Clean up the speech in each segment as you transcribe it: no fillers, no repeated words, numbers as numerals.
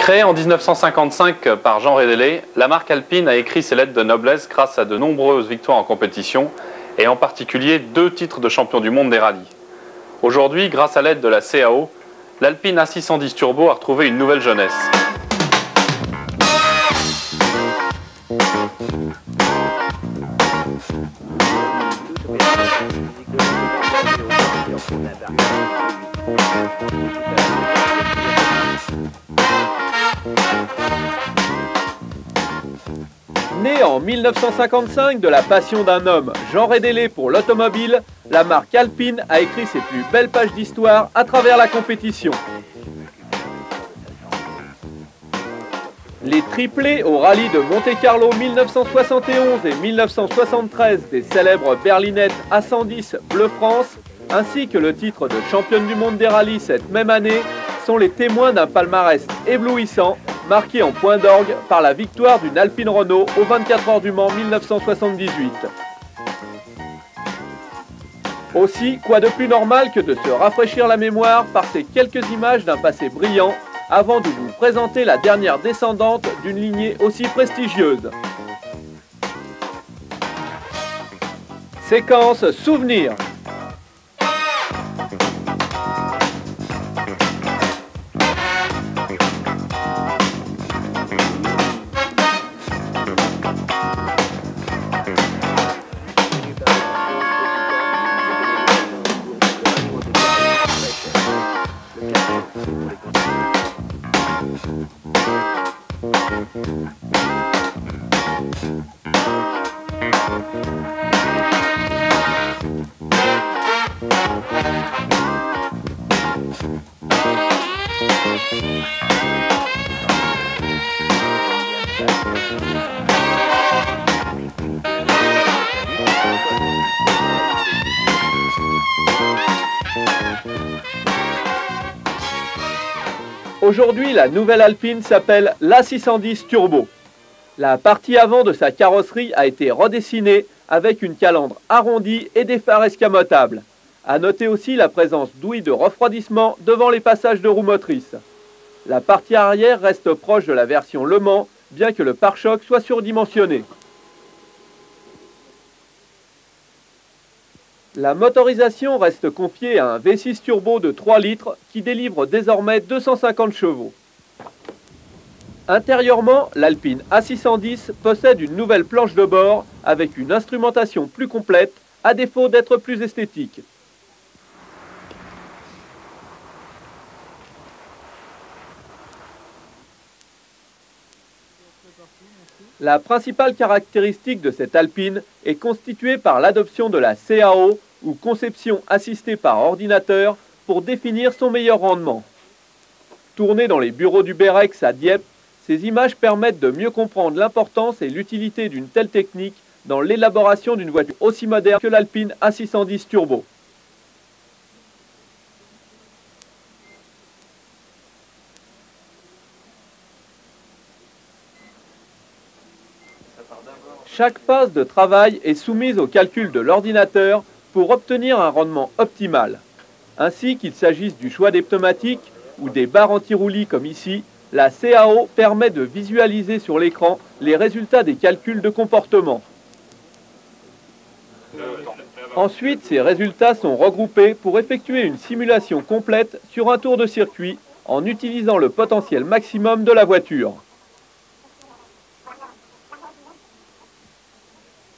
Créée en 1955 par Jean Rédélé, la marque alpine a écrit ses lettres de noblesse grâce à de nombreuses victoires en compétition et en particulier 2 titres de champion du monde des rallyes. Aujourd'hui, grâce à l'aide de la CAO, l'Alpine A610 Turbo a retrouvé une nouvelle jeunesse. Née en 1955 de la passion d'un homme, Jean Rédélé pour l'automobile, la marque Alpine a écrit ses plus belles pages d'histoire à travers la compétition. Les triplés au rallye de Monte-Carlo 1971 et 1973 des célèbres berlinettes A110 Bleu France, ainsi que le titre de championne du monde des rallyes cette même année, sont les témoins d'un palmarès éblouissant, marqué en point d'orgue par la victoire d'une Alpine Renault aux 24 heures du Mans 1978. Aussi, quoi de plus normal que de se rafraîchir la mémoire par ces quelques images d'un passé brillant, avant de vous présenter la dernière descendante d'une lignée aussi prestigieuse. Séquence souvenir. Aujourd'hui, la nouvelle Alpine s'appelle l'A610 Turbo. La partie avant de sa carrosserie a été redessinée avec une calandre arrondie et des phares escamotables. A noter aussi la présence d'ouïes de refroidissement devant les passages de roues motrices. La partie arrière reste proche de la version Le Mans, bien que le pare-choc soit surdimensionné. La motorisation reste confiée à un V6 turbo de 3 litres qui délivre désormais 250 chevaux. Intérieurement, l'Alpine A610 possède une nouvelle planche de bord avec une instrumentation plus complète, à défaut d'être plus esthétique. La principale caractéristique de cette Alpine est constituée par l'adoption de la CAO, ou conception assistée par ordinateur, pour définir son meilleur rendement. Tournées dans les bureaux du Berex à Dieppe, ces images permettent de mieux comprendre l'importance et l'utilité d'une telle technique dans l'élaboration d'une voiture aussi moderne que l'Alpine A610 Turbo. Chaque phase de travail est soumise au calcul de l'ordinateur pour obtenir un rendement optimal. Ainsi qu'il s'agisse du choix des pneumatiques ou des barres anti-roulis comme ici, la CAO permet de visualiser sur l'écran les résultats des calculs de comportement. Ensuite, ces résultats sont regroupés pour effectuer une simulation complète sur un tour de circuit en utilisant le potentiel maximum de la voiture.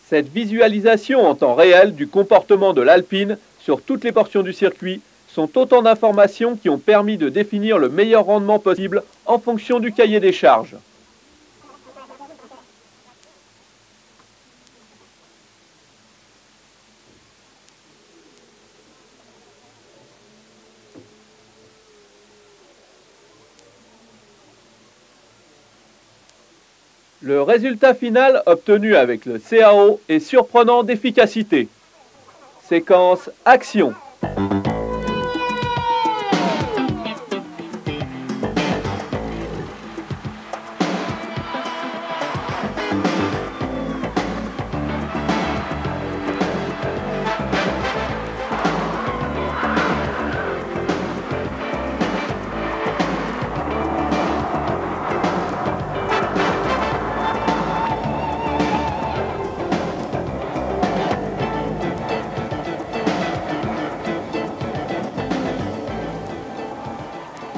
Cette visualisation en temps réel du comportement de l'Alpine sur toutes les portions du circuit sont autant d'informations qui ont permis de définir le meilleur rendement possible en fonction du cahier des charges. Le résultat final obtenu avec le CAO est surprenant d'efficacité. Séquence action.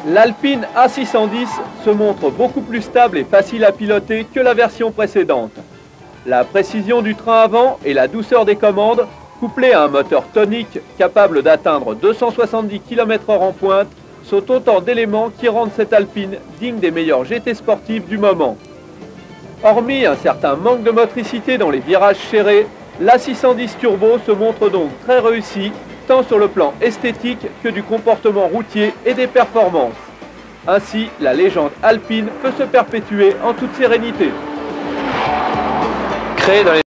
L'Alpine A610 se montre beaucoup plus stable et facile à piloter que la version précédente. La précision du train avant et la douceur des commandes, couplées à un moteur tonique capable d'atteindre 270 km/h en pointe, sont autant d'éléments qui rendent cette Alpine digne des meilleurs GT sportifs du moment. Hormis un certain manque de motricité dans les virages serrés, l'A610 Turbo se montre donc très réussi, tant sur le plan esthétique que du comportement routier et des performances. Ainsi, la légende alpine peut se perpétuer en toute sérénité. Créé dans les